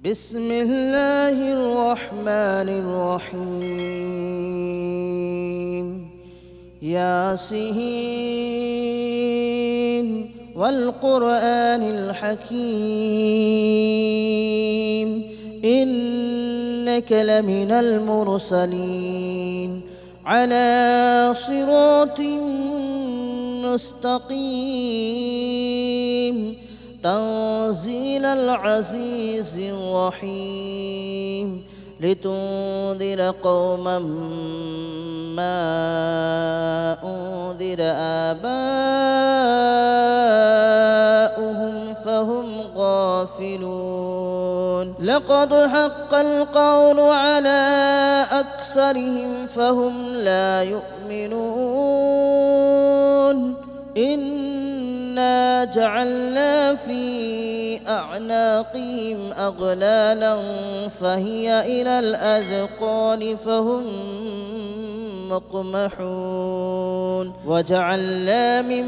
بسم الله الرحمن الرحيم ياسين والقرآن الحكيم إنك لمن المرسلين على صراط مستقيم تنزيل العزيز الرحيم لتنذر قوما ما أنذر آباؤهم فهم غافلون لقد حق القول على أكثرهم فهم لا يؤمنون إنا جعلنا في أعناقهم أغلالا فهي إلى الأذقان فهم مقمحون وجعلنا من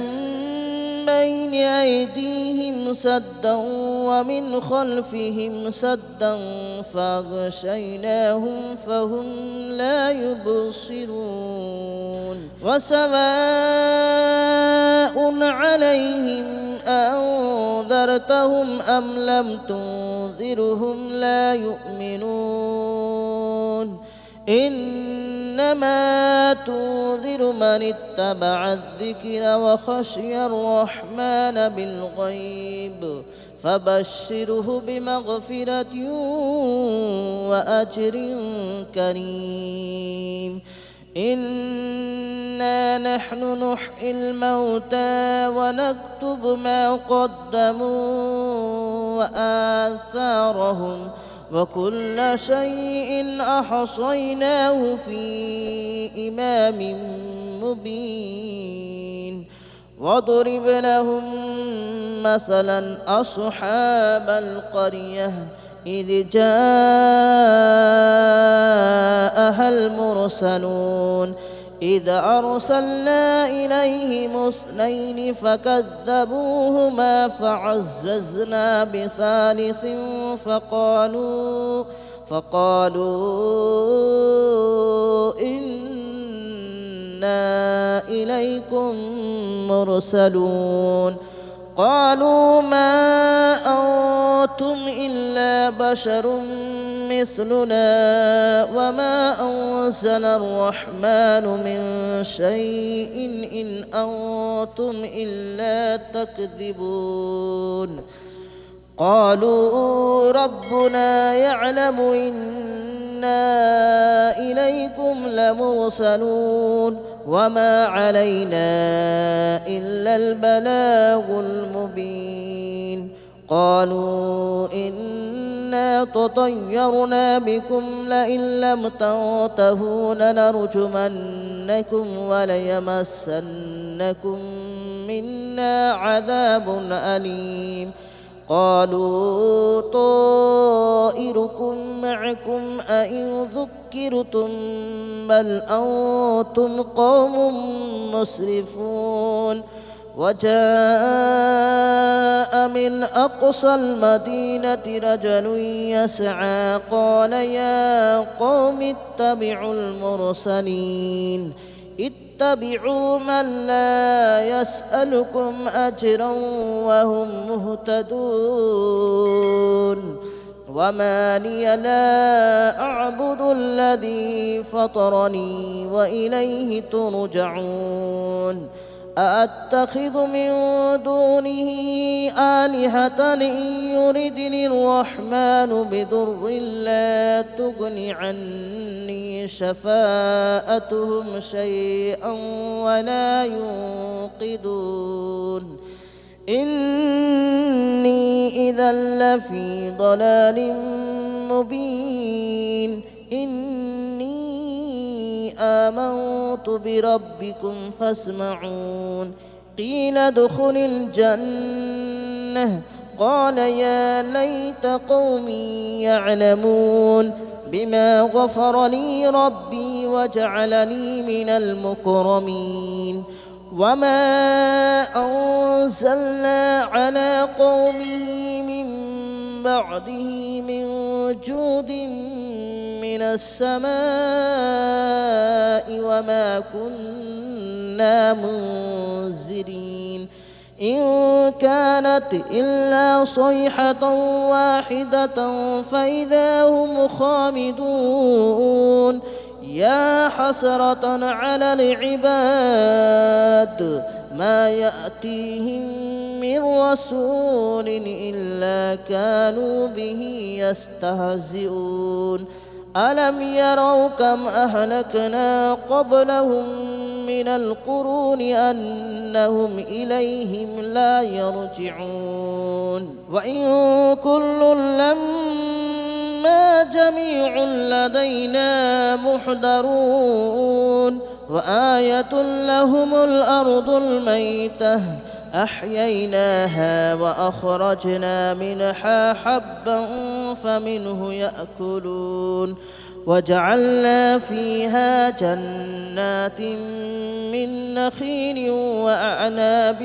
بين أيديهم سدا ومن خلفهم سدا فأغشيناهم فهم لا يبصرون وسواء عليهم أنذرتهم أم لم تنذرهم لا يؤمنون إنما تنذر من اتبع الذكر وخشي الرحمن بالغيب فبشره بمغفرة وأجر كريم إنا نحن نحيي الموتى ونكتب ما قدموا وآثارهم وكل شيء أحصيناه في إمام مبين واضرب لهم مثلا أصحاب القرية إذ جاءها المرسلون إذ أرسلنا إليهم اثنين فكذبوهما فعززنا بثالث فقالوا إنا إليكم مرسلون قالوا ما أنتم إلا بشر مثلنا وما أنزل الرحمن من شيء إن أنتم إلا تكذبون قالوا ربنا يعلم إنا إليكم لمرسلون وما علينا إلا البلاغ المبين قالوا إنا تطيرنا بكم لئن لم تنتهوا لنرجمنكم وليمسنكم منا عذاب أليم قالوا طائركم معكم أئن ذكرتم بل أنتم قوم مسرفون وجاء من أقصى المدينة رجل يسعى قال يا قوم اتبعوا المرسلين اتبعوا من لا يسألكم أجرا وهم مهتدون وما لي لا أعبد الذي فطرني وإليه ترجعون أأتخذ من دونه آلهة إن يردني الرحمن بضر لا تغن عني شفاءتهم شيئا ولا ينقذون إني إذا لفي ضلال مبين إني آمنت بربكم فاسمعون قيل ادخل الجنة قال يا ليت قومي يعلمون بما غفر لي ربي وجعلني من المكرمين وما أنزلنا على قومه من بعده من جود من السماء وما كنا منزلين إن كانت إلا صيحة واحدة فإذا هم خامدون يا حسرة على العباد ما يأتيهم من رسول إلا كانوا به يستهزئون ألم يروا كم أهلكنا قبلهم من القرون أنهم إليهم لا يرجعون وإن كل لما جميع لدينا محضرون وآية لهم الأرض الميتة أحييناها وأخرجنا منها حبا فمنه يأكلون وجعلنا فيها جنات من نخيل وأعناب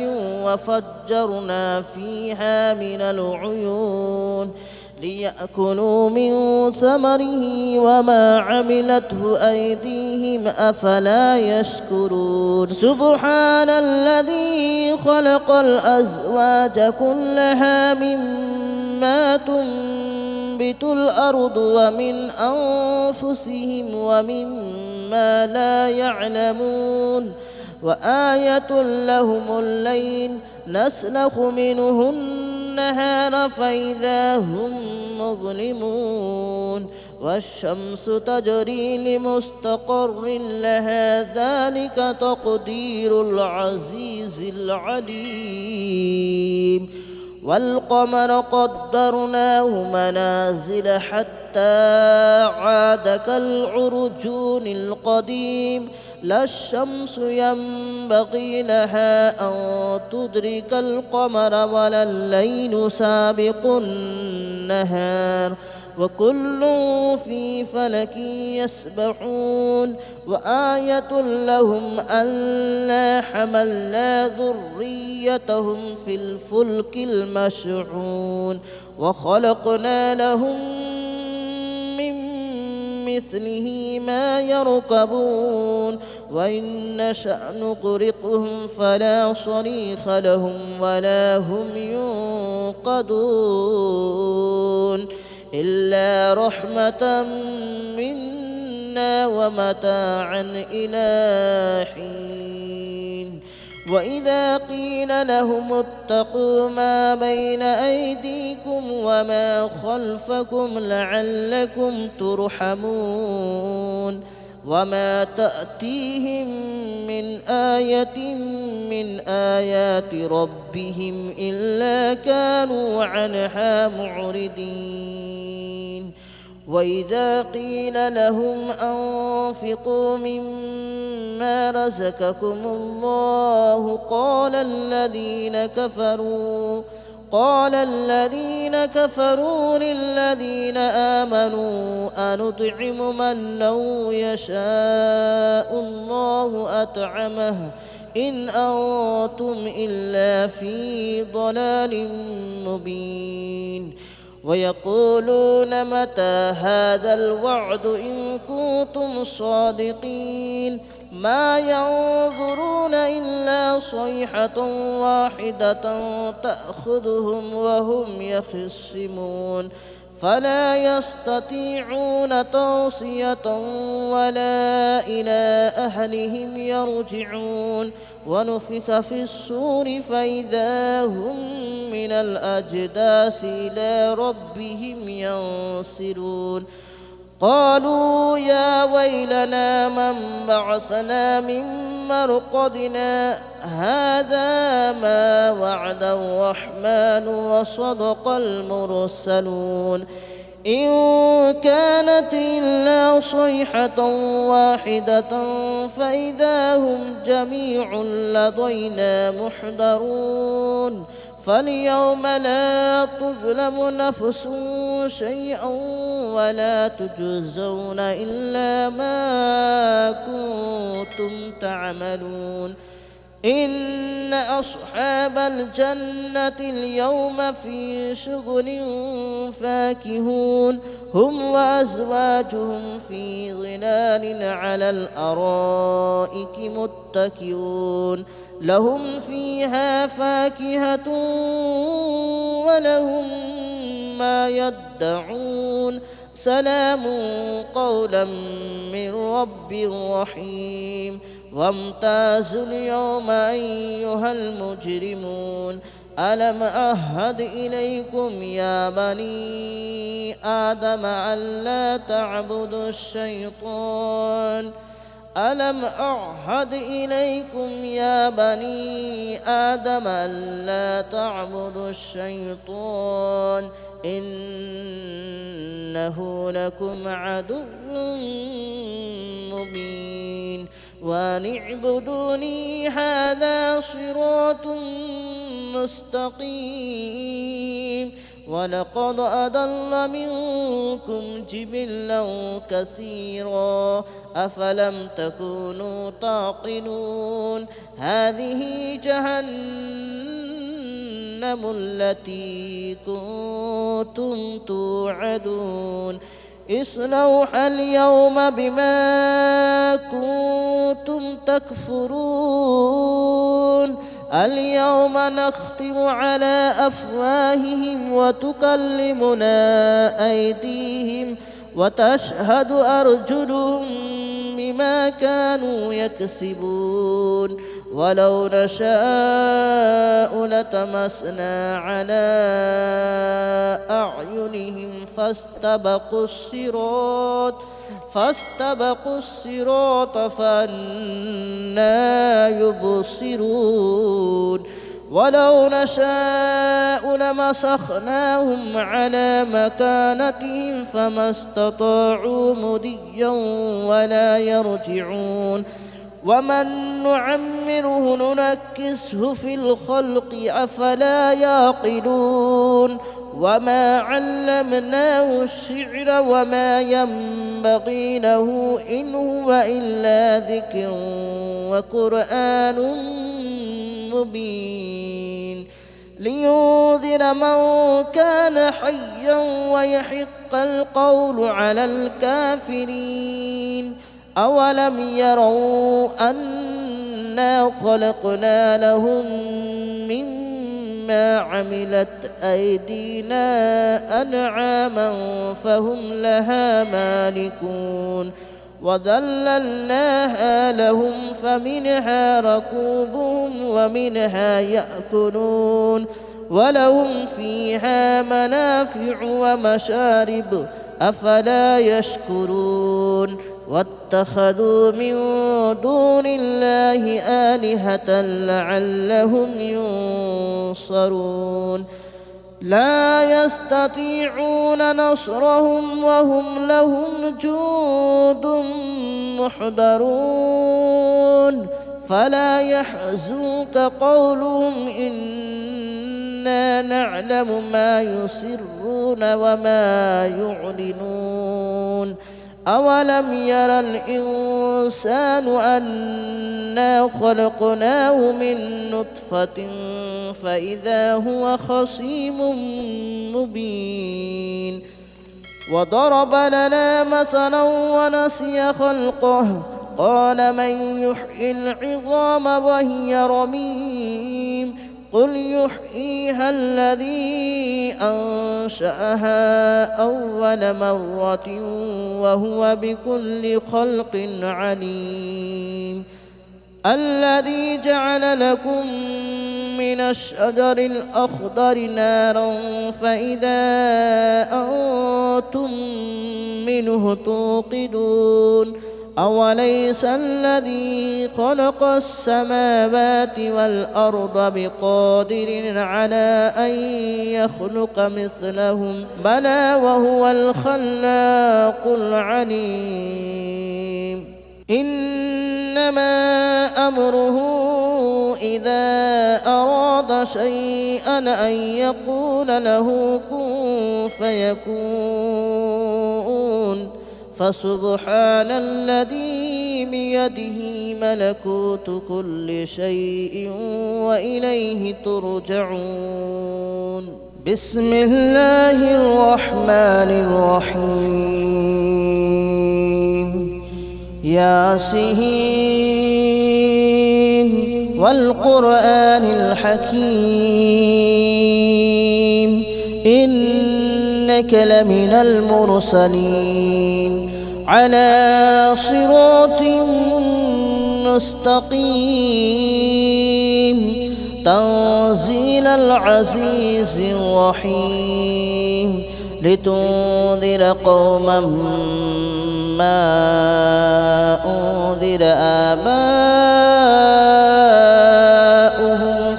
وفجرنا فيها من العيون ليأكلوا من ثمره وما عملته أيديهم أفلا يشكرون سبحان الذي خلق الأزواج كلها مما تنبت الأرض ومن أنفسهم ومما لا يعلمون وآية لهم الليل نسلخ منه النهار فإذا هم مظلمون والشمس تجري لمستقر لها ذلك تقدير العزيز العليم والقمر قدرناه منازل حتى عاد كالعرجون القديم لا الشمس ينبغي لها أن تدرك القمر ولا الليل سابق النهار وكل في فلك يسبحون وآية لهم ألا حملنا ذريتهم في الفلك المشحون وخلقنا لهم من مثله ما يركبون وإن نشأ نغرقهم فلا صريخ لهم ولا هم ينقذون إلا رحمة منا ومتاعا إلى حين وإذا قيل لهم اتقوا ما بين أيديكم وما خلفكم لعلكم ترحمون وما تأتيهم من آية من آيات ربهم إلا كانوا عنها معرضين وإذا قيل لهم أنفقوا مما رزقكم الله قال الذين كفروا للذين آمنوا أنطعم من لو يشاء الله أطعمه إن أنتم إلا في ضلال مبين ويقولون متى هذا الوعد إن كنتم صادقين ما ينظرون إلا صيحة واحدة تأخذهم وهم يخصمون فلا يستطيعون توصية ولا إلى أهلهم يرجعون ونفخ في الصور فإذا هم من الأجداث إلى ربهم ينسلون قالوا يا ويلنا من بعثنا من مرقدنا هذا ما وعد الرحمن وصدق المرسلون إن كانت إلا صيحة واحدة فإذا هم جميع لدينا محضرون فاليوم لا تظلم نفس شيئا ولا تجزون إلا ما كنتم تعملون إن أصحاب الجنة اليوم في شغل فاكهون هم وأزواجهم في ظلال على الأرائك متكئون لهم فيها فاكهة ولهم ما يدعون سلام قولا من رب رحيم وامتازوا اليوم أيها المجرمون ألم أعهد إليكم يا بني آدم ألا تعبدوا الشيطان ألم أعهد إليكم يا بني آدم ألا تعبدوا الشيطان إنه لكم عدو مبين وأن اعبدوني هذا صراط مستقيم ولقد أضل منكم جبلا كثيرا أفلم تكونوا تعقلون هذه جهنم التي كنتم توعدون اصلوها اليوم بما كنتم تكفرون اليوم نختم على أفواههم وتكلمنا أيديهم وتشهد أرجلهم بما كانوا يكسبون ولو نشاء لطمسنا على أعينهم فاستبقوا الصراط فأنى يبصرون ولو نشاء لمسخناهم على مكانتهم فما استطاعوا مضيا ولا يرجعون ومن نعمره ننكسه في الخلق أفلا يعقلون وما علمناه الشعر وما ينبغي له إن هو إلا ذكر وقرآن مبين لينذر من كان حيا ويحق القول على الكافرين أولم يروا أنا خلقنا لهم مما عملت أيدينا أنعاما فهم لها مالكون وذللناها لهم فمنها ركوبهم ومنها يأكلون ولهم فيها منافع ومشارب أفلا يشكرون واتخذوا من دون الله آلهة لعلهم ينصرون لا يستطيعون نصرهم وهم لهم جند محضرون فلا يحزنك قولهم إنا نعلم ما يسرون وما يعلنون أولم ير الإنسان أنا خلقناه من نطفة فإذا هو خصيم مبين وضرب لنا مثلا ونسي خلقه قال من يحيي العظام وهي رميم قل يحييها الذي أنشأها أول مرة وهو بكل خلق عليم الذي جعل لكم من الشجر الأخضر نارا فإذا أنتم منه توقدون أوليس الذي خلق السماوات والأرض بقادر على أن يخلق مثلهم بلى وهو الخلاق العليم إنما أمره إذا أراد شيئا أن يقول له كن فيكون فسبحان الذي بيده ملكوت كل شيء وإليه ترجعون. بسم الله الرحمن الرحيم. ياسين والقرآن الحكيم إنك لمن المرسلين على صراط مستقيم تنزيل العزيز الرحيم لتنذر قوما ما أنذر آباؤهم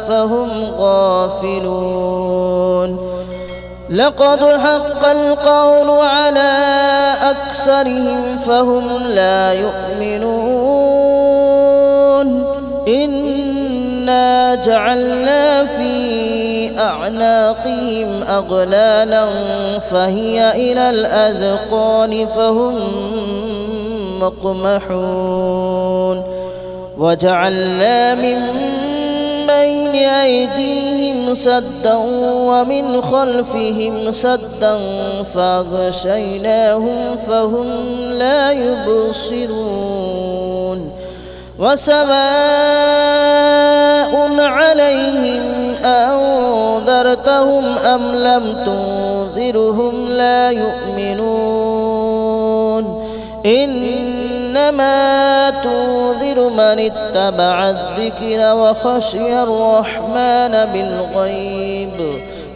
فهم غافلون. لقد حق القول على أكثرهم فهم لا يؤمنون. إنا جعلنا في أعناقهم أغلالا فهي إلى الأذقان فهم مقمحون. وجعلنا من بين أيديهم سدا ومن خلفهم سدا فأغشيناهم فهم لا يبصرون. وسواء عليهم أنذرتهم أم لم تنذرهم لا يؤمنون. إنما تنذر من اتبع الذكر وخشي الرحمن بالغيب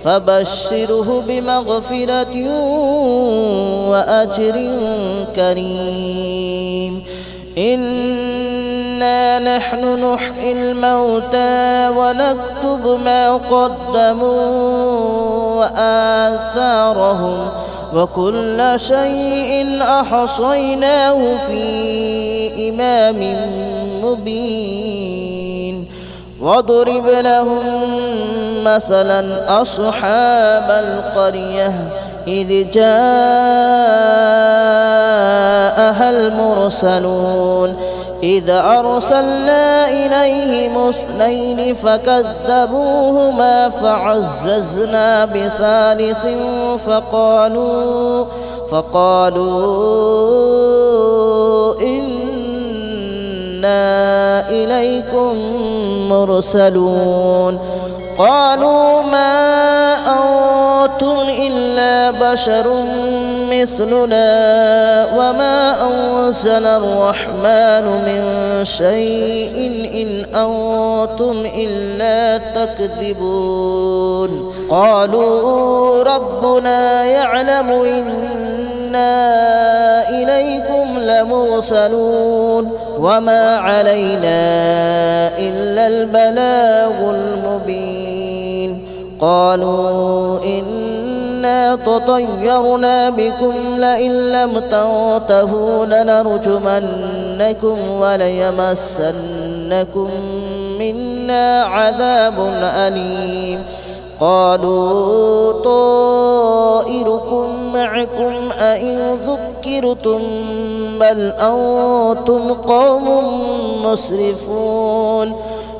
فبشره بمغفرة وأجر كريم. إنا نحن نحيي الموتى ونكتب ما قدموا وآثارهم وكل شيء أحصيناه في إمام مبين. واضرب لهم مثلا أصحاب القرية إذ جاءها المرسلون إذ أرسلنا إليهم اثنين فكذبوهما فعززنا بثالث فقالوا إنا إليكم مرسلون. قالوا ما أنتم إلا بشر مثلنا وما أنزل الرحمن من شيء إن أنتم إلا تكذبون. قالوا ربنا يعلم إنا إليكم لمرسلون وما علينا إلا البلاغ المبين. قالوا إنا تطيرنا بكم لئن لم تنتهوا لنرجمنكم وليمسنكم منا عذاب أليم. قالوا طائركم معكم أئن ذكرتم بل أنتم قوم مسرفون.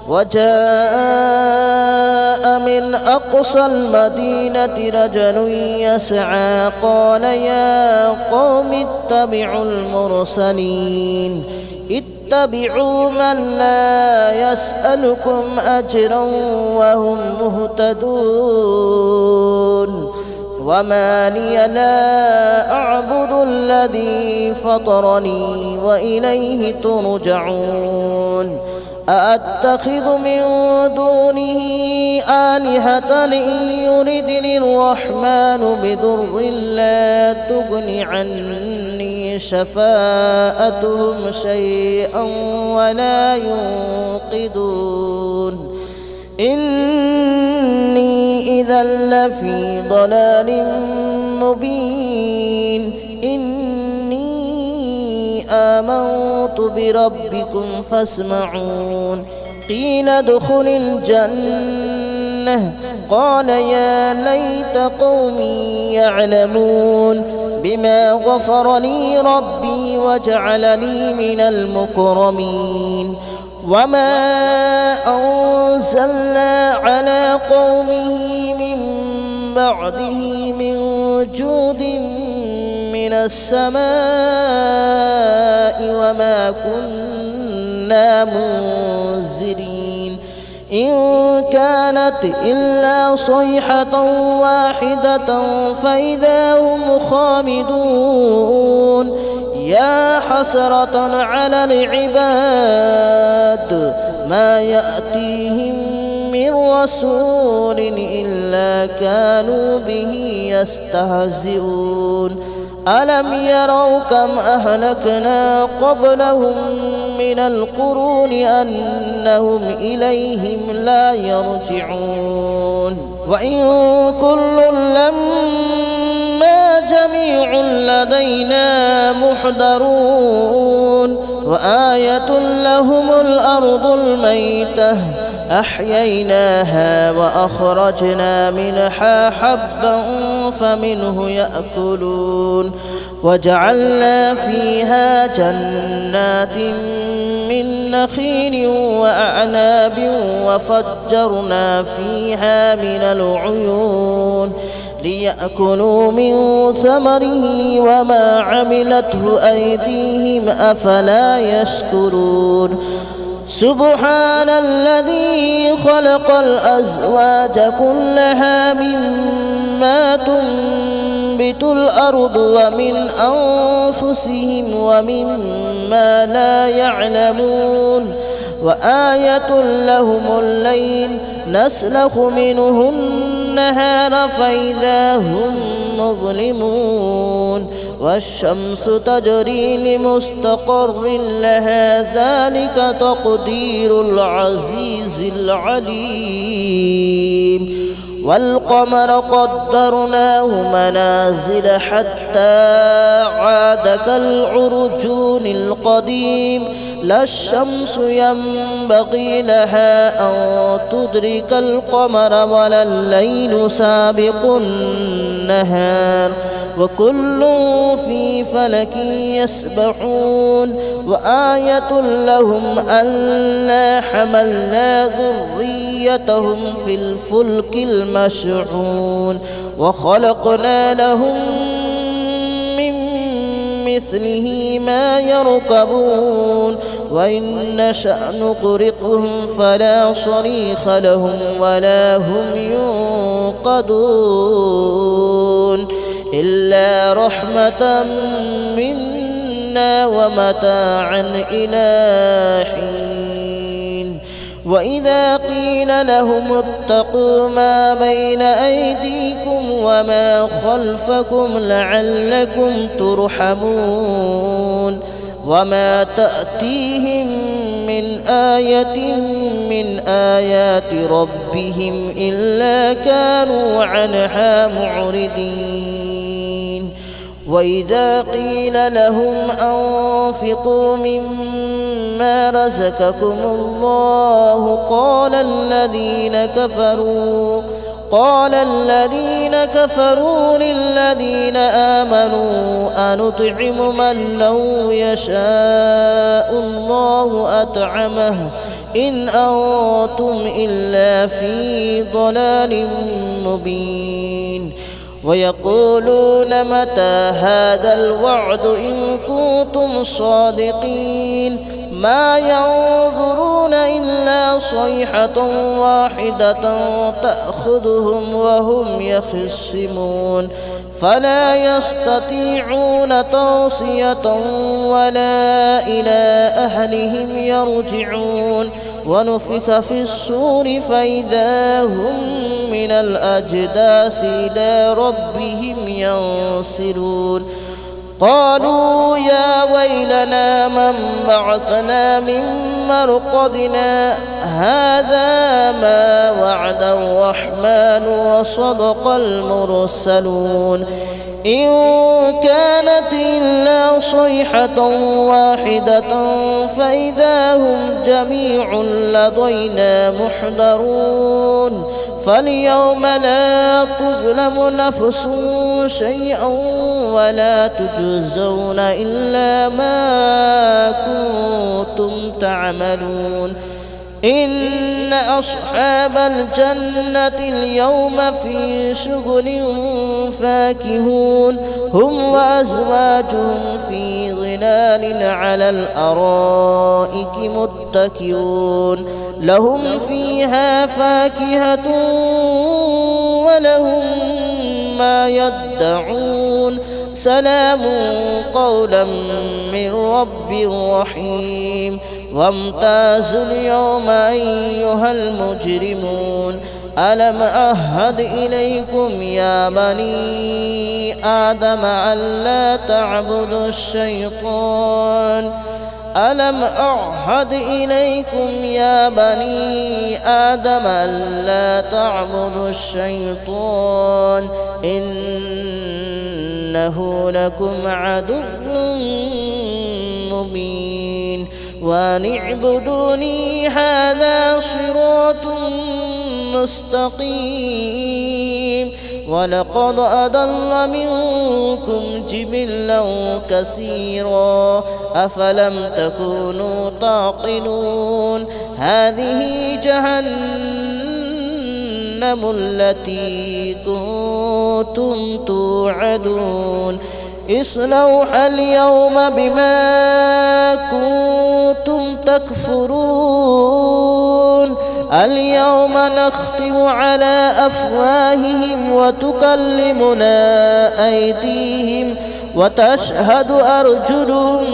وجاء من أقصى المدينة رجل يسعى قال يا قوم اتبعوا المرسلين اتبعوا من لا يسألكم أجرا وهم مهتدون. وما لي لا أعبد الذي فطرني وإليه ترجعون. أأتخذ من دونه آلهة إن يردني الرحمن بضر لا تغن عني شفاءتهم شيئا ولا ينقذون. إني إذا لفي ضلال مبين. آمنت بربكم فاسمعون. قيل ادخل الجنة قال يا ليت قومي يعلمون. بما غفر لي ربي وجعلني من المكرمين وما أنزلنا على قومه من بعده من جود من السماء وما كنا منزلين إن كانت إلا صيحة واحدة فإذا هم خامدون يا حسرة على العباد ما يأتيهم من رسول إلا كانوا به يستهزئون ألم يروا كم أهلكنا قبلهم من القرون أنهم إليهم لا يرجعون وإن كل لما جميع لدينا محضرون وآية لهم الأرض الميتة أحييناها وأخرجنا منها حبا فمنه يأكلون وجعلنا فيها جنات من نخيل وأعناب وفجرنا فيها من العيون ليأكلوا من ثمره وما عملته أيديهم أفلا يشكرون سبحان الذي خلق الأزواج كلها مما تنبت الأرض ومن أنفسهم ومما لا يعلمون وآية لهم الليل نسلخ منه النهار فإذا هم مظلمون والشمس تجري لمستقر لها ذلك تقدير العزيز العليم والقمر قدرناه منازل حتى عاد كالعرجون القديم لا الشمس ينبغي لها أن تدرك القمر ولا الليل سابق النهار وكل في فلك يسبحون وآية لهم ألا حملنا ذريتهم في الفلك المشحون وخلقنا لهم من مثله ما يركبون وإن نشأ نغرقهم فلا صريخ لهم ولا هم ينقذون إلا رحمة منا ومتاعا إلى حين وإذا قيل لهم اتقوا ما بين أيديكم وما خلفكم لعلكم ترحمون وما تأتيهم من آية من آيات ربهم إلا كانوا عنها معرضين وإذا قيل لهم أنفقوا مما رزقكم الله قال الذين كفروا للذين آمنوا أنطعم من لو يشاء الله أطعمه إن أنتم إلا في ضلال مبين ويقولون متى هذا الوعد إن كنتم صادقين ما ينظرون إلا صيحة واحدة تأخذهم وهم يخصمون فلا يستطيعون توصية ولا إلى أهلهم يرجعون ونفخ في الصور فإذا هم من الأجداث إلى ربهم ينسلون قالوا يا ويلنا من بعثنا من مرقدنا هذا ما وعد الرحمن وصدق المرسلون إن كانت إلا صيحة واحدة فإذا هم جميع لدينا محضرون فاليوم لا تظلم نفس شيئا ولا تجزون إلا ما كنتم تعملون إن أصحاب الجنة اليوم في شغل فاكهون هم وأزواجهم في ظلال على الأرائك متكئون لهم فيها فاكهة ولهم ما يدعون سلام قولا من رب رحيم وامتازوا اليوم أيها المجرمون ألم أعهد إليكم يا بني آدم ألا تعبدوا الشيطان ألم أعهد إليكم يا بني آدم ألا تعبدوا الشيطان إنه لكم عدو مبين وأن اعبدوني هذا صراط مستقيم ولقد أضل منكم جبلا كثيرا أفلم تكونوا تعقلون هذه جهنم التي كنتم توعدون اصلوها اليوم بما كنتم تكفرون اليوم نختم على أفواههم وتكلمنا أيديهم وتشهد أرجلهم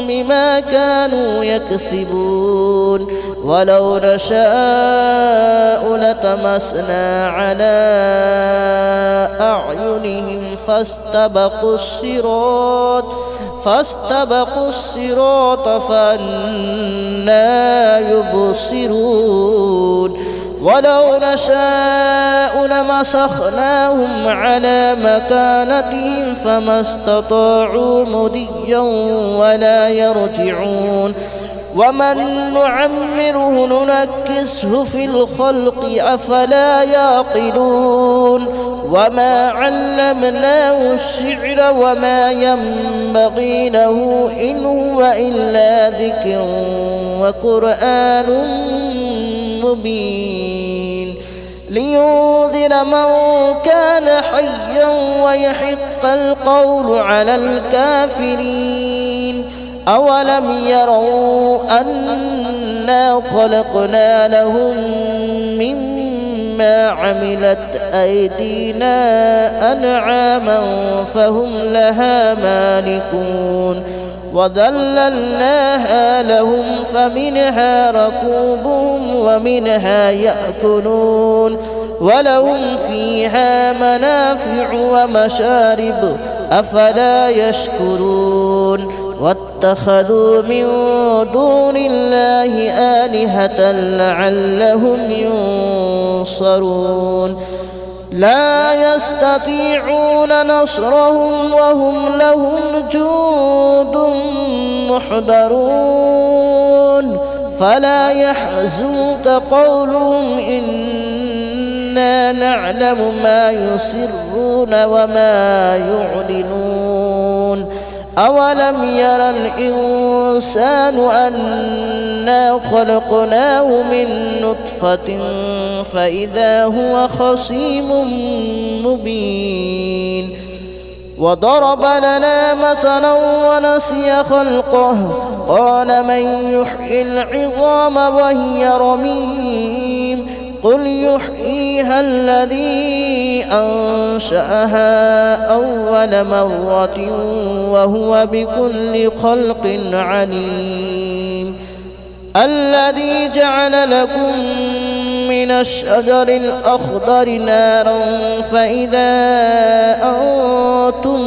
بما كانوا يكسبون ولو نشاء لطمسنا على أعينهم فاستبقوا الصراط فأنى يبصرون ولو نشاء لمسخناهم على مكانتهم فما استطاعوا مضيا ولا يرجعون ومن نعمره ننكسه في الخلق أفلا يعقلون وما علمناه الشعر وما ينبغي له إن هو إلا ذكر وقرآن مبين لينذر من كان حيا ويحق القول على الكافرين أولم يروا أنا خلقنا لهم مما عملت أيدينا أنعاما فهم لها مالكون وذللناها لهم فمنها ركوبهم ومنها يأكلون ولهم فيها منافع ومشارب أفلا يشكرون واتخذوا من دون الله آلهة لعلهم ينصرون لا يستطيعون نصرهم وهم لهم جند محضرون فلا يحزنك قولهم إنا نعلم ما يسرون وما يعلنون أولم ير الإنسان أنا خلقناه من نطفة فإذا هو خصيم مبين وضرب لنا مثلا ونسي خلقه قال من يحيي العظام وهي رميم قل يحييها الذي أنشأها أول مرة وهو بكل خلق عليم الذي جعل لكم من الشجر الأخضر نارا فإذا أنتم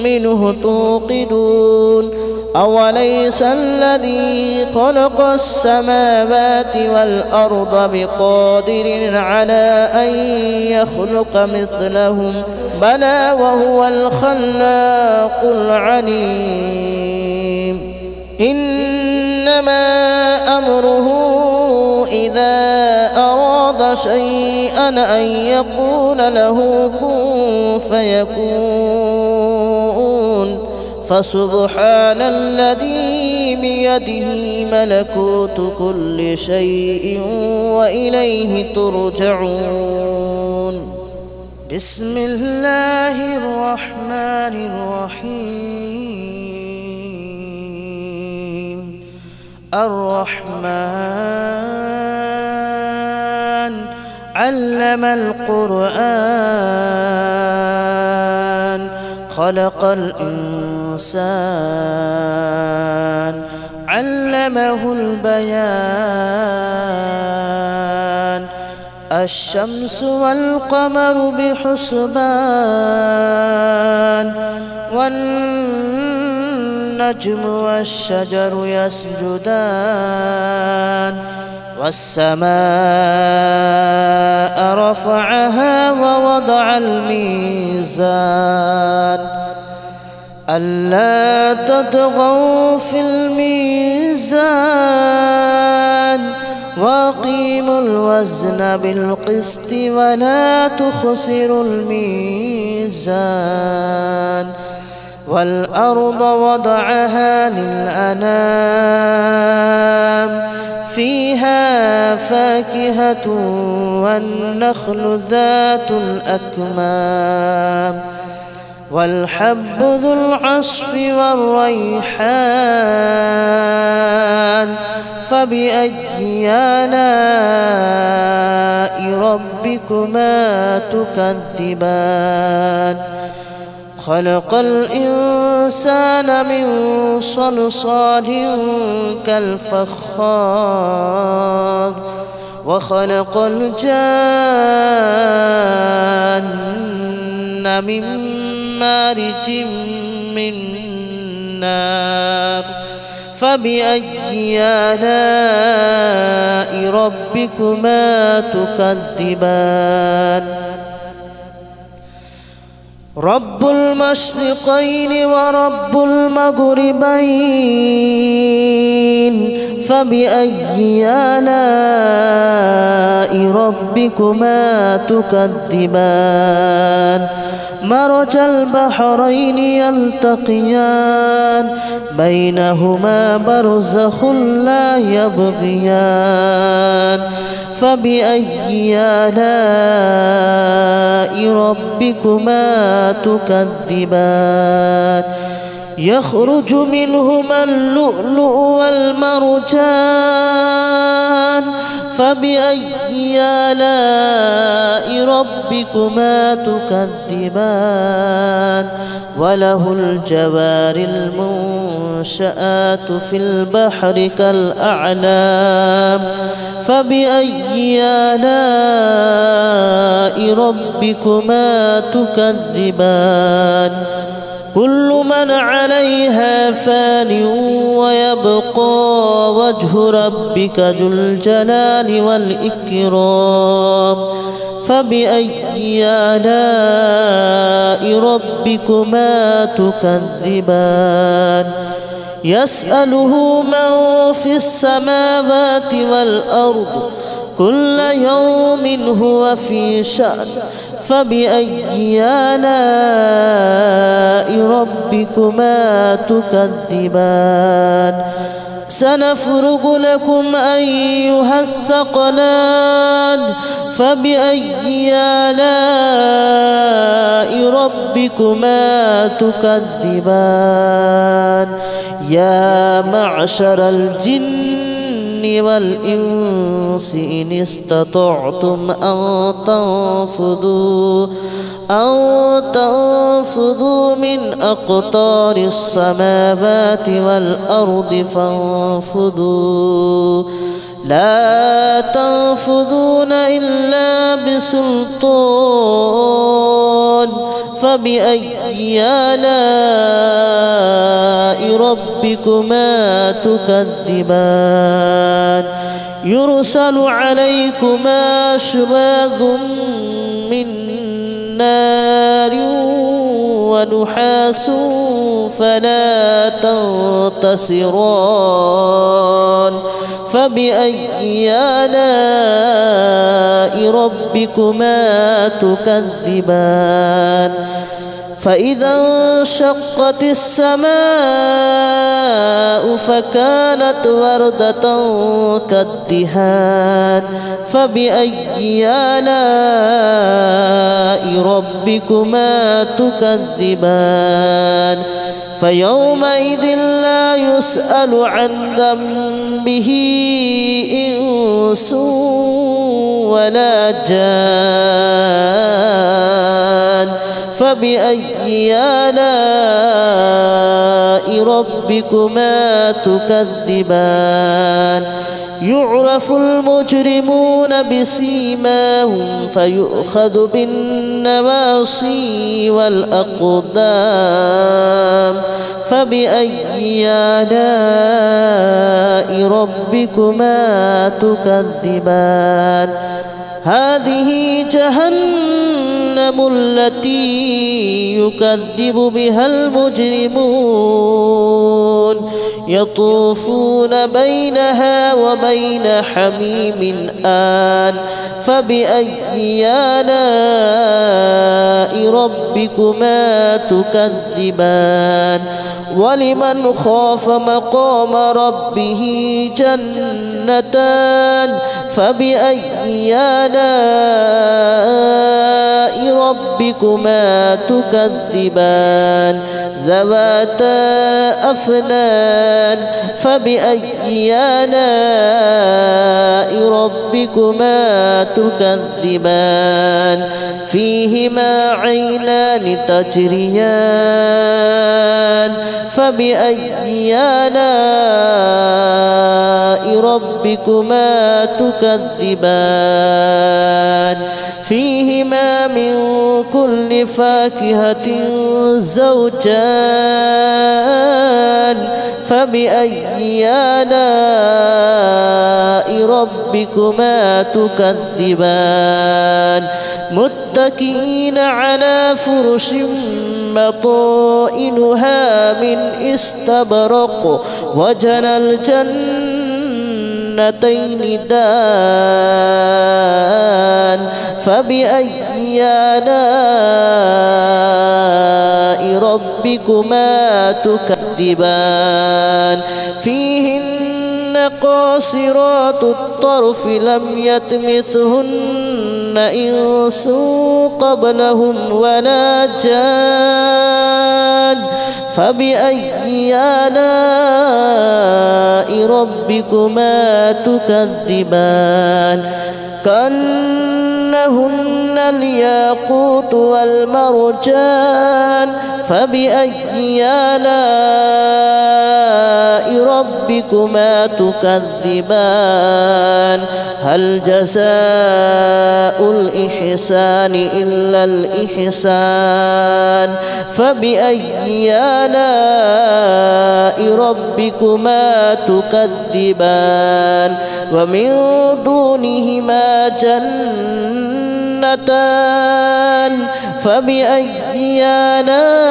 منه توقدون أوليس الذي خلق السماوات والأرض بقادر على أن يخلق مثلهم بلى وهو الخلاق العليم إنما أمره إذا أراد شيئا أن يقول له كن فيكون فسبحان الذي بيده ملكوت كل شيء وإليه ترجعون. بسم الله الرحمن الرحيم. الرحمن علم القرآن خلق الإنسان علمه البيان. الشمس والقمر بحسبان والنجم والشجر يسجدان. والسماء رفعها ووضع الميزان ألا تطغوا في الميزان وأقيموا الوزن بالقسط ولا تخسروا الميزان. والأرض وضعها للأنام فيها فاكهة والنخل ذات الأكمام والحب ذو العصف والريحان. فبأي آلاء ربكما تكذبان. خلق الإنسان من صلصال كالفخار وخلق الجان من مارج من نار. فبأي آلاء ربكما تكذبان. رب المشرقين ورب المغربين. فبأي آلاء ربكما تكذبان. مرج البحرين يلتقيان بينهما برزخ لا يبغيان. فبأي آلاء ربكما تكذبان. يخرج منهما اللؤلؤ والمرجان. فبأي آلاء ربكما تكذبان. وله الجوار المنشآت في البحر كالأعلام. فبأي آلاء ربكما تكذبان. كل من عليها فان ويبقى وجه ربك ذو الجلال والإكرام. فبأي آلاء ربكما تكذبان. يسأله من في السماوات والأرض كل يوم هو في شأن. فبأي آلاء ربكما تكذبان. سنفرغ لكم أيها الثقلان. فبأي آلاء ربكما تكذبان. يا معشر الجن والإنس إن استطعتم أن تنفذوا من أقطار السماوات والأرض فانفذوا لا تنفذون إلا بسلطان. فبأي آلاء ربكما تكذبان. يرسل عليكما شواظ من نار ونحاس فلا تنتصران فبأي آلاء ربكما تكذبان فإذا انشقت السماء فكانت وردة كالدهان فبأي آلاء ربكما تكذبان فيومئذ لا يسأل عن ذنبه إنس ولا جان فبأي آلاء ربكما تكذبان يعرف المجرمون بسيماهم فيؤخذ بالنواصي والأقدام فبأي آلاء ربكما تكذبان هذه جهنم التي يكذب بها المجرمون يطوفون بينها وبين حميم آن فبأي آلاء ربكما تكذبان ولمن خاف مقام ربه جنتان فبأي آلاء ربكما تكذبان ذواتا أفنان فبأي آلاء ربكما تكذبان فيهما عينان تجريان فبأي آلاء ربكما تكذبان فيهما من كل فاكهة زوجان فبأي آلاء ربكما تكذبان متكئين على فرش مطائنها من استبرق وجنى الجنتين دان فبأي آلاء ربكما تكذبان فيهن قاصرات الطرف لم يطمثهن إنس قبلهم ولا جان فبأي آلاء ربكما تكذبان كأنهن الياقوت والمرجان فبأي آلاء ربكما تكذبان هل جزاء الإحسان إلا الإحسان فبأي آلاء ربكما تكذبان ومن دونهما جنتان فبأي آلاء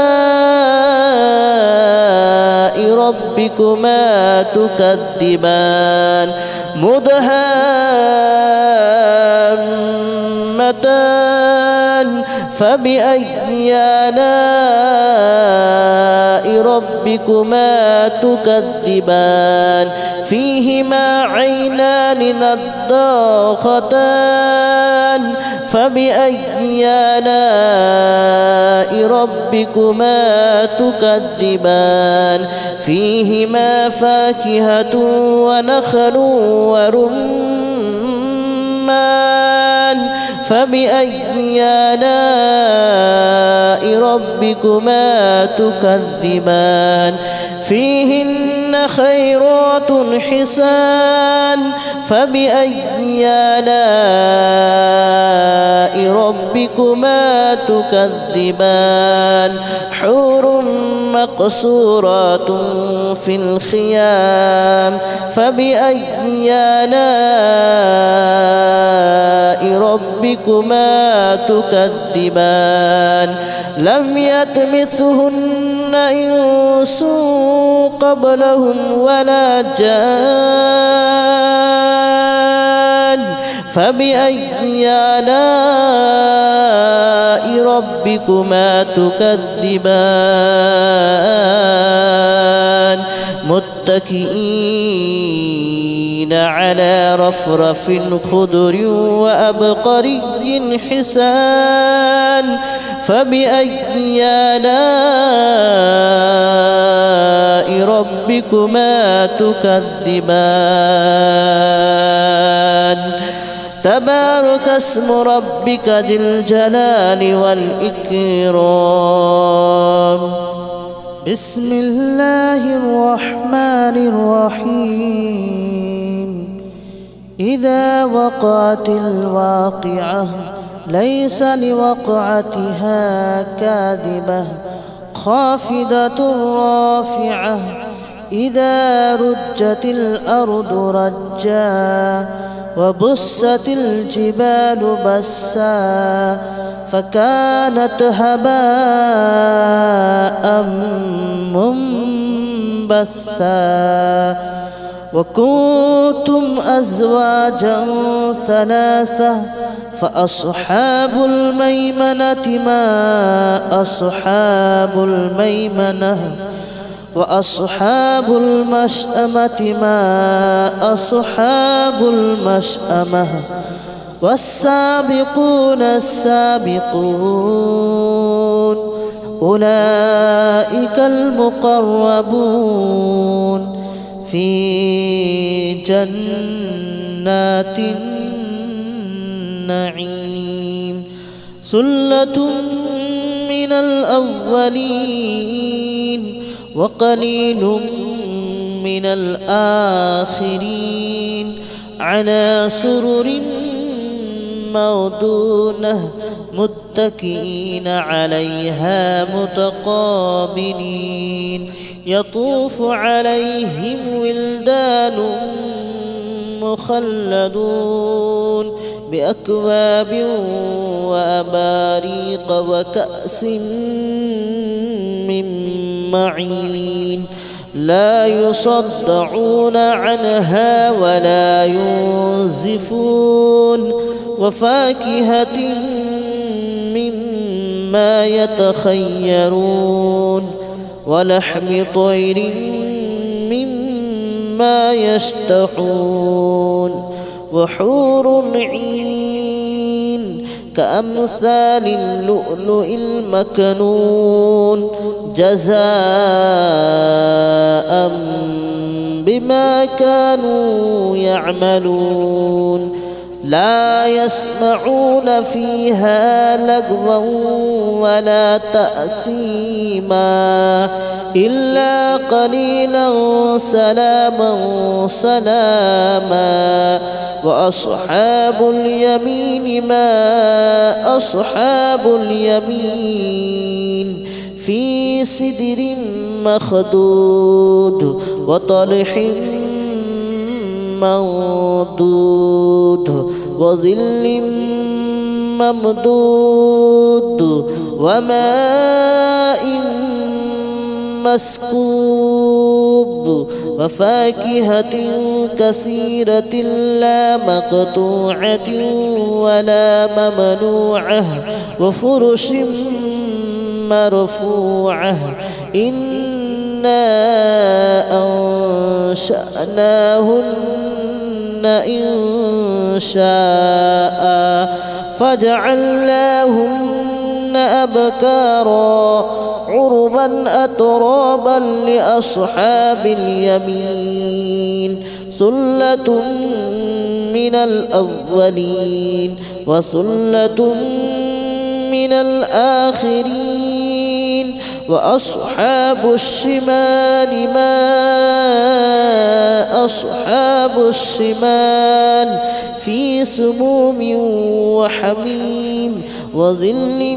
ربكما تكذبان مدهامتان فبأي آلاء ربكما تكذبان فيهما عينان نضاختان فبأي آلاء ربكما تكذبان فيهما فاكهة ونخل ورمان فبأي آلاء ربكما تكذبان فيهن خيرات حسان فبأي آلاء ربكما تكذبان حور مقصورات في الخيام فبأي آلاء ربكما تكذبان لم يطمثهن إنس قبلهم ولا جان فبأي آلاء ربكما تكذبان متكئين على رفرف خضر وأبقري حسان فبأي آلاء ربكما تكذبان تبارك اسم ربك ذي الجلال والإكرام بسم الله الرحمن الرحيم إذا وقعت الواقعة ليس لوقعتها كاذبة خافضة رافعة إذا رجت الأرض رجا وبست الجبال بسا فكانت هباء منبثا وكنتم أزواجا ثلاثة فأصحاب الميمنة ما أصحاب الميمنة وأصحاب المشأمة ما أصحاب المشأمة والسابقون السابقون أولئك المقربون في جنات النعيم ثلة من الأولين وقليل من الآخرين على سرر موضونة متكئين عليها متقابلين يطوف عليهم ولدان مخلدون بأكواب وأباريق وكأس من معين لا يصدعون عنها ولا ينزفون وفاكهة مما يتخيرون ولحم طير مما يشتهون وحور عين كأمثال اللؤلؤ المكنون جزاء بما كانوا يعملون لا يسمعون فيها لغوا ولا تأثيما إلا قليلا سلاما سلاما وأصحاب اليمين ما أصحاب اليمين في سدر مخضود وطلح منضود وظل ممدود وماء مسكوب وفاكهة كثيرة لا مقطوعة ولا ممنوعة وفرش مرفوعة إنا أنشأناهن إن شاء فجعلناهن أبكارا عربا أترابا لأصحاب اليمين ثلة من الأولين وثلة من الآخرين وأصحاب الشمال ما أصحاب الشمال في سموم وحميم وظل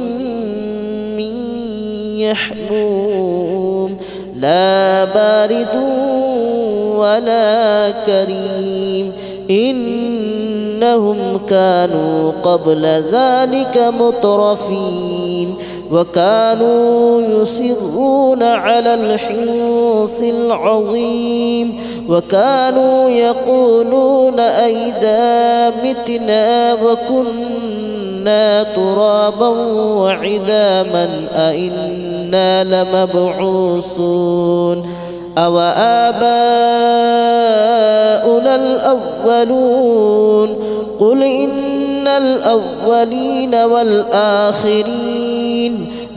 من يحموم لا بارد ولا كريم إنهم إنهم كانوا قبل ذلك مترفين وكانوا يصرون على الحنث العظيم وكانوا يقولون أئذا متنا وكنا ترابا وعظاما أئنا لمبعوثون أو آباؤنا الأولون قل إن الأولين والآخرين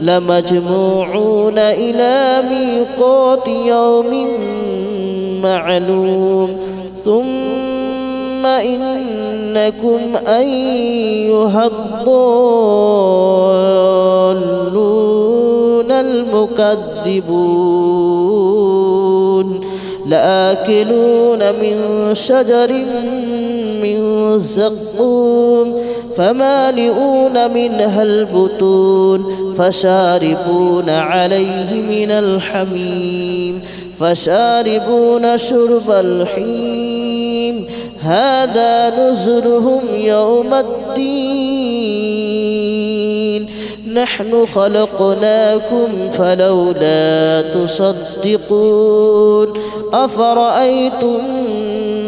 لمجموعون إلى ميقات يوم معلوم ثم إنكم أيها الضالون المكذبون لآكلون من شجر من زقوم فمالئون منها البطون فشاربون عليه من الحميم فشاربون شرب الحميم هذا نزلهم يوم الدين نحن خلقناكم فلولا تصدقون أفرأيتم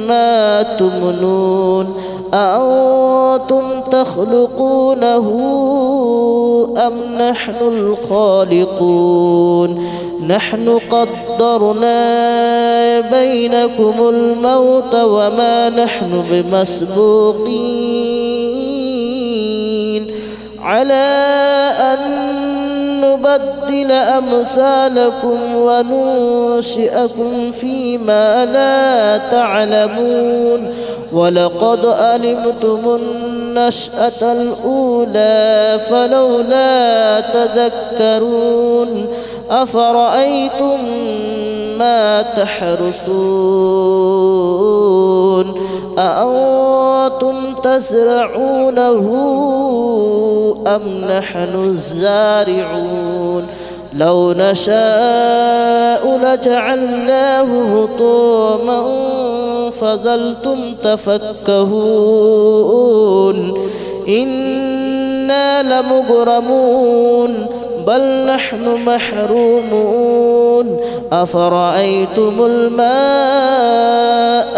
ما تمنون أأنتم تخلقونه أم نحن الخالقون نحن قدرنا بينكم الموت وما نحن بمسبوقين على أن نبدل أمثالكم وننشئكم فيما لا تعلمون ولقد علمتم النشأة الأولى فلولا تذكرون أفرأيتم ما تحرثون أأنتم تزرعونه أم نحن الزارعون لو نشاء لجعلناه هطاما فظلتم تفكهون إنا لمغرمون بل نحن محرومون أفرأيتم الماء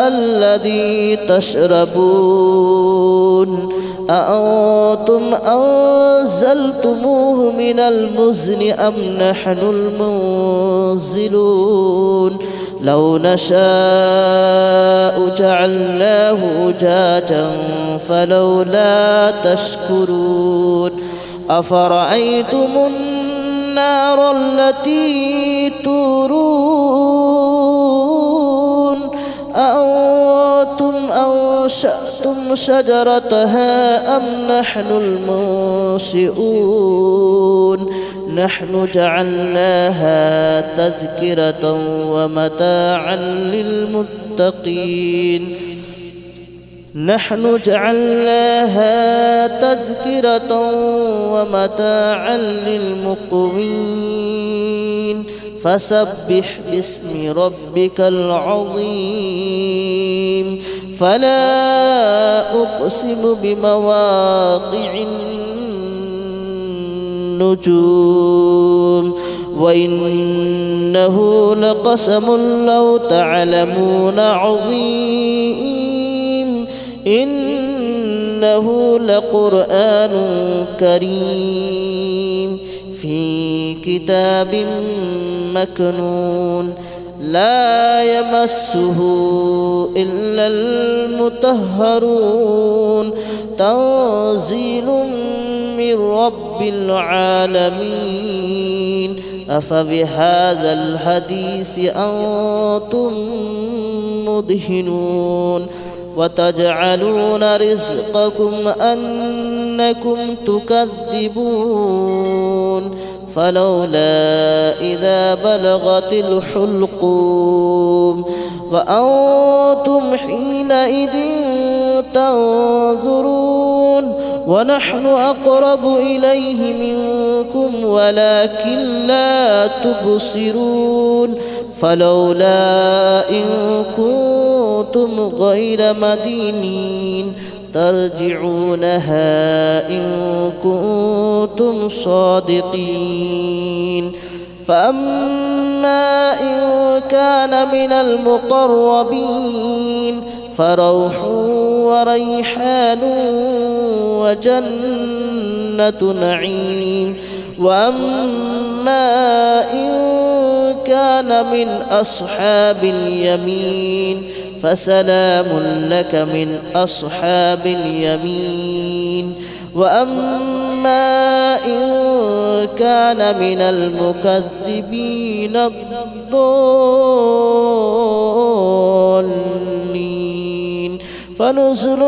الذي تشربون أأنتم أنزلتموه من المزن أم نحن المنزلون لو نشاء جعلناه أجاجا فلولا تشكرون أفرأيتم النار التي تورون أأنتم أنشأتم شجرتها أم نحن المنشئون نحن جعلناها تذكرة ومتاعا للمتقين نحن جعلناها تذكرة ومتاعا للمقوين فسبح باسم ربك العظيم فلا أقسم بمواقع النجوم وإنه لقسم لو تعلمون عظيم إنه لقرآن كريم في كتاب مكنون لا يمسه إلا المطهرون تنزيل من رب العالمين أفبهذا الحديث أنتم مدهنون وتجعلون رزقكم أنكم تكذبون فلولا إذا بلغت الحلقوم وأنتم حينئذ تنظرون ونحن أقرب إليه منكم ولكن لا تبصرون فلولا إن كنتم غير مدينين ترجعونها إن كنتم صادقين فأما إن كان من المقربين فروح وريحان وجنة نعيم وأما إن كان من أصحاب اليمين فسلام لك من أصحاب اليمين وأما إن كان من المكذبين الضالين فنزل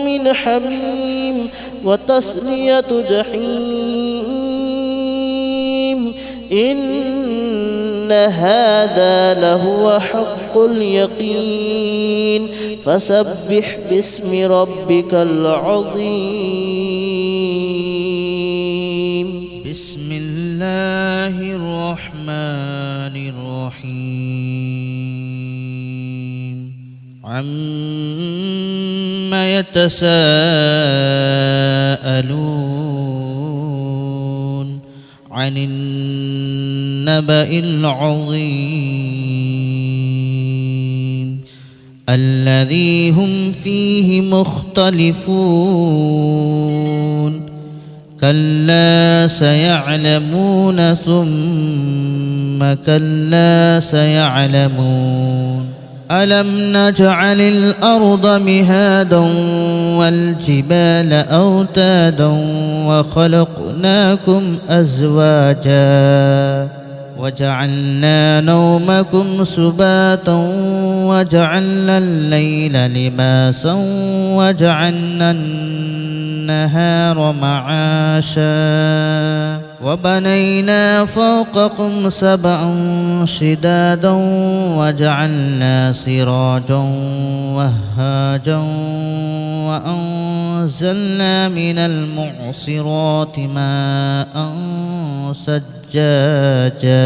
من حميم وتصلية جحيم إن هذا لهو حق اليقين فسبح باسم ربك العظيم بسم الله الرحمن الرحيم عما يتساءلون عن النبأ العظيم الذي هم فيه مختلفون كلا سيعلمون ثم كلا سيعلمون ألم نجعل الأرض مهادا والجبال أوتادا وخلقناكم أزواجا وجعلنا نومكم سباتا وجعلنا الليل لباسا وجعلنا النهار معاشا وبنينا فوقكم سبعا شدادا وجعلنا سراجا وهاجا وأنزلنا من المعصرات ماء ثجاجا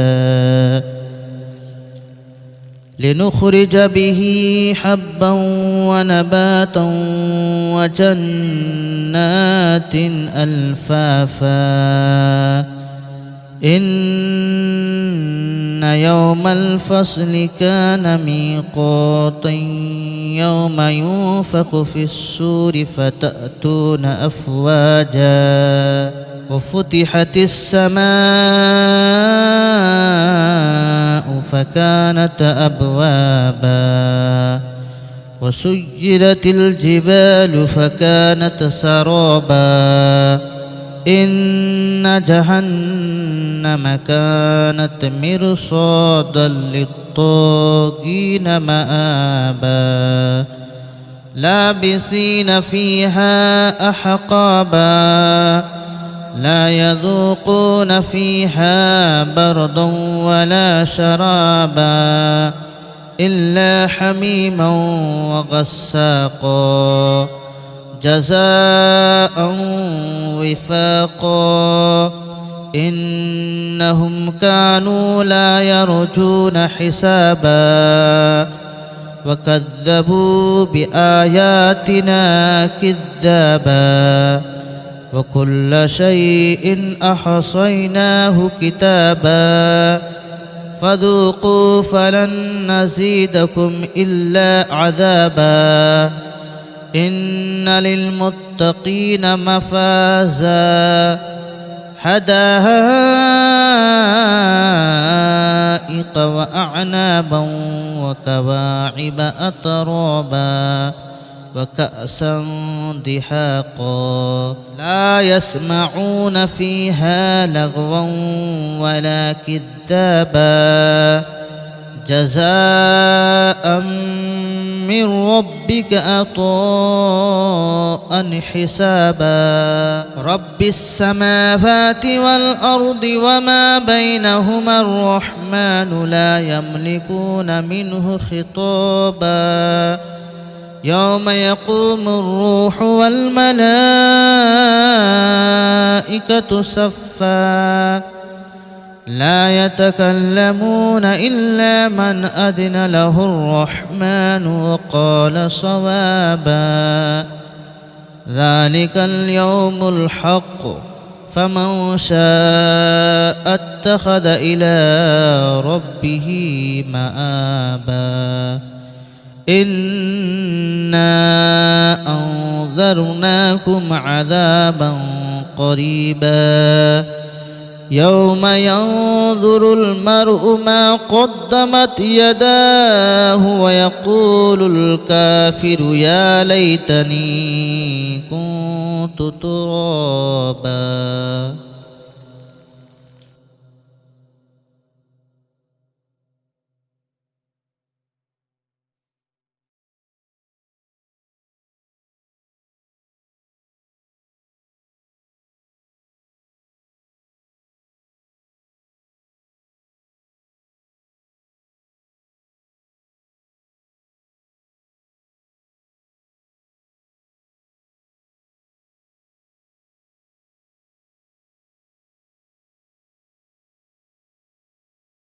لنخرج به حبا ونباتا وجنات ألفافا إن يوم الفصل كان ميقاتا يوم ينفخ في الصور فتأتون أفواجا وفتحت السماء فكانت أبوابا وسيرت الجبال فكانت سرابا إن جهنم كانت مرصادا للطاغين مآبا لابسين فيها أحقابا لا يذوقون فيها بردا ولا شرابا إلا حميما وغساقا جزاء وفاقا إنهم كانوا لا يرجون حسابا وكذبوا بآياتنا كذابا وكل شيء أحصيناه كتابا فذوقوا فلن نزيدكم إلا عذابا إن للمتقين مفازا حدائق وأعنابا وكواعب أترابا وكأسا دحاقا لا يسمعون فيها لغوا ولا كذابا جزاء من ربك عطاء حسابا رب السماوات والأرض وما بينهما الرحمن لا يملكون منه خطابا يوم يقوم الروح والملائكة صفا لا يتكلمون إلا من أذن له الرحمن وقال صوابا ذلك اليوم الحق فمن شاء اتخذ إلى ربه مآبا إنا أنذرناكم عذابا قريبا يوم ينظر المرء ما قدمت يداه ويقول الكافر يا ليتني كنت ترابا